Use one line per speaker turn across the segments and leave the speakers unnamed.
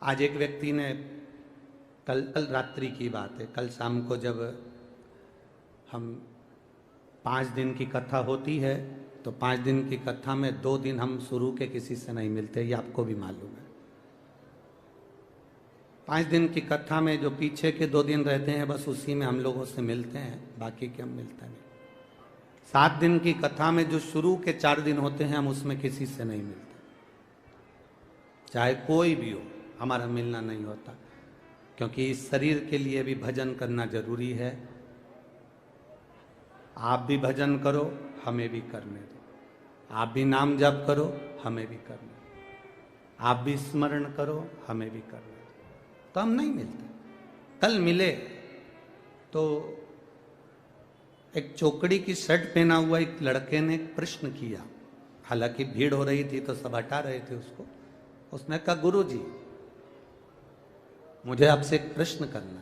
आज एक व्यक्ति ने कल रात्रि की बात है, कल शाम को जब हम 5 दिन की कथा होती है तो 5 दिन की कथा में 2 दिन हम शुरू के किसी से नहीं मिलते, ये आपको भी मालूम है। 5 दिन की कथा में जो पीछे के 2 दिन रहते हैं बस उसी में हम लोगों से मिलते हैं, बाकी के हम मिलते नहीं। 7 दिन की कथा में जो शुरू के 4 दिन होते हैं हम उसमें किसी से नहीं मिलते, चाहे कोई भी हो, हमारा मिलना नहीं होता, क्योंकि इस शरीर के लिए भी भजन करना जरूरी है। आप भी भजन करो, हमें भी करने दो। आप भी नाम जप करो, हमें भी करने दो। आप भी स्मरण करो, हमें भी करने दो। तो हम नहीं मिलते। कल मिले तो एक चौकड़ी की शर्ट पहना हुआ एक लड़के ने एक प्रश्न किया, हालांकि भीड़ हो रही थी तो सब हटा रहे थे उसको। उसने कहा, गुरुजी मुझे आपसे एक प्रश्न करना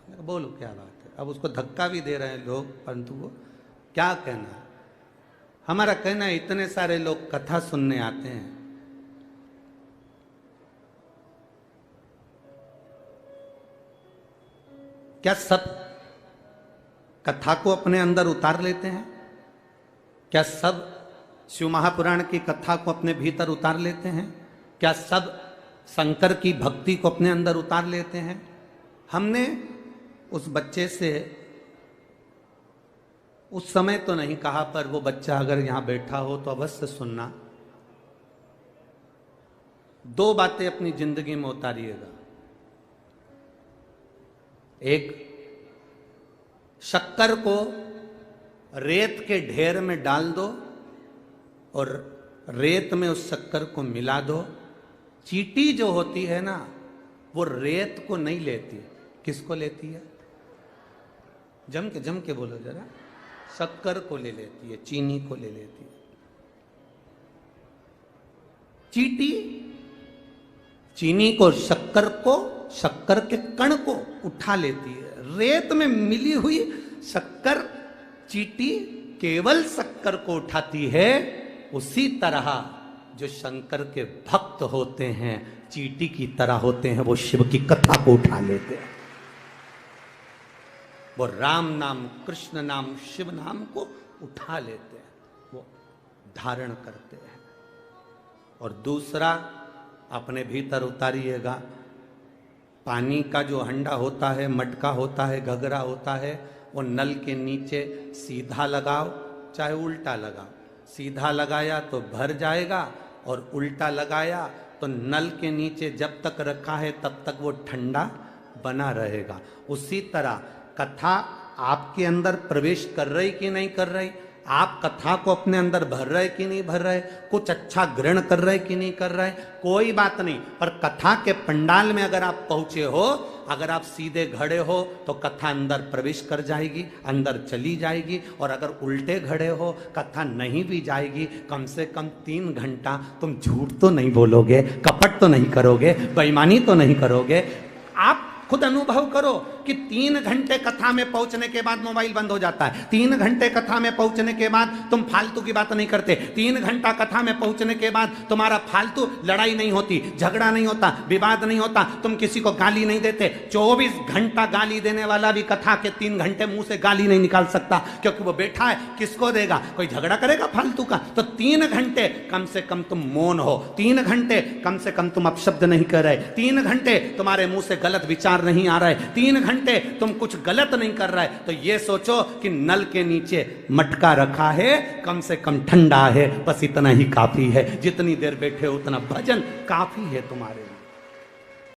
है। बोलो क्या बात है। अब उसको धक्का भी दे रहे हैं लोग, परंतु वो क्या कहना है। हमारा कहना है, इतने सारे लोग कथा सुनने आते हैं, क्या सब कथा को अपने अंदर उतार लेते हैं? क्या सब शिव महापुराण की कथा को अपने भीतर उतार लेते हैं? क्या सब शंकर की भक्ति को अपने अंदर उतार लेते हैं? हमने उस बच्चे से उस समय तो नहीं कहा, पर वो बच्चा अगर यहां बैठा हो तो अवश्य सुनना। 2 बातें अपनी जिंदगी में उतारिएगा। एक, शक्कर को रेत के ढेर में डाल दो और रेत में उस शक्कर को मिला दो। चींटी जो होती है ना, वो रेत को नहीं लेती, किसको लेती है? जम के बोलो जरा। शक्कर को ले लेती है, चीनी को ले लेती है। चींटी चीनी को, शक्कर के कण को उठा लेती है। रेत में मिली हुई शक्कर चींटी केवल शक्कर को उठाती है। उसी तरह जो शंकर के भक्त होते हैं चींटी की तरह होते हैं, वो शिव की कथा को उठा लेते हैं। वो राम नाम, कृष्ण नाम, शिव नाम को उठा लेते हैं, वो धारण करते हैं। और दूसरा, अपने भीतर उतारिएगा। पानी का जो हंडा होता है, मटका होता है, घघरा होता है, वो नल के नीचे सीधा लगाओ चाहे उल्टा लगाओ। सीधा लगाया तो भर जाएगा और उल्टा लगाया तो नल के नीचे जब तक रखा है तब तक वो ठंडा बना रहेगा। उसी तरह कथा आपके अंदर प्रवेश कर रही कि नहीं कर रही, आप कथा को अपने अंदर भर रहे कि नहीं भर रहे, कुछ अच्छा ग्रहण कर रहे कि नहीं कर रहे, कोई बात नहीं। पर कथा के पंडाल में अगर आप पहुंचे हो, अगर आप सीधे खड़े हो तो कथा अंदर प्रवेश कर जाएगी, अंदर चली जाएगी। और अगर उल्टे खड़े हो, कथा नहीं भी जाएगी। कम से कम 3 घंटा तुम झूठ तो नहीं बोलोगे, कपट तो नहीं करोगे, बेईमानी तो नहीं करोगे। आप खुद अनुभव करो कि 3 घंटे कथा में पहुंचने के बाद मोबाइल बंद हो जाता है। 3 घंटे कथा में पहुंचने के बाद तुम फालतू की बात नहीं करते। 3 घंटा कथा में पहुंचने के बाद तुम्हारा फालतू लड़ाई नहीं होती, झगड़ा नहीं होता, विवाद नहीं होता, तुम किसी को गाली नहीं देते। 24 घंटा गाली देने वाला भी कथा के 3 घंटे मुंह से गाली नहीं निकाल सकता, क्योंकि वो बैठा है, किसको देगा? कोई झगड़ा करेगा फालतू का? तो 3 घंटे कम से कम तुम मौन हो, 3 घंटे कम से कम तुम अपशब्द नहीं कर रहे, 3 घंटे तुम्हारे मुंह से गलत विचार नहीं आ रहा है, 3 घंटे तुम कुछ गलत नहीं कर रहा है। तो ये सोचो कि नल के नीचे मटका रखा है, कम से कम ठंडा है, बस इतना ही काफी है। जितनी देर बैठे हो उतना भजन काफी है तुम्हारे लिए।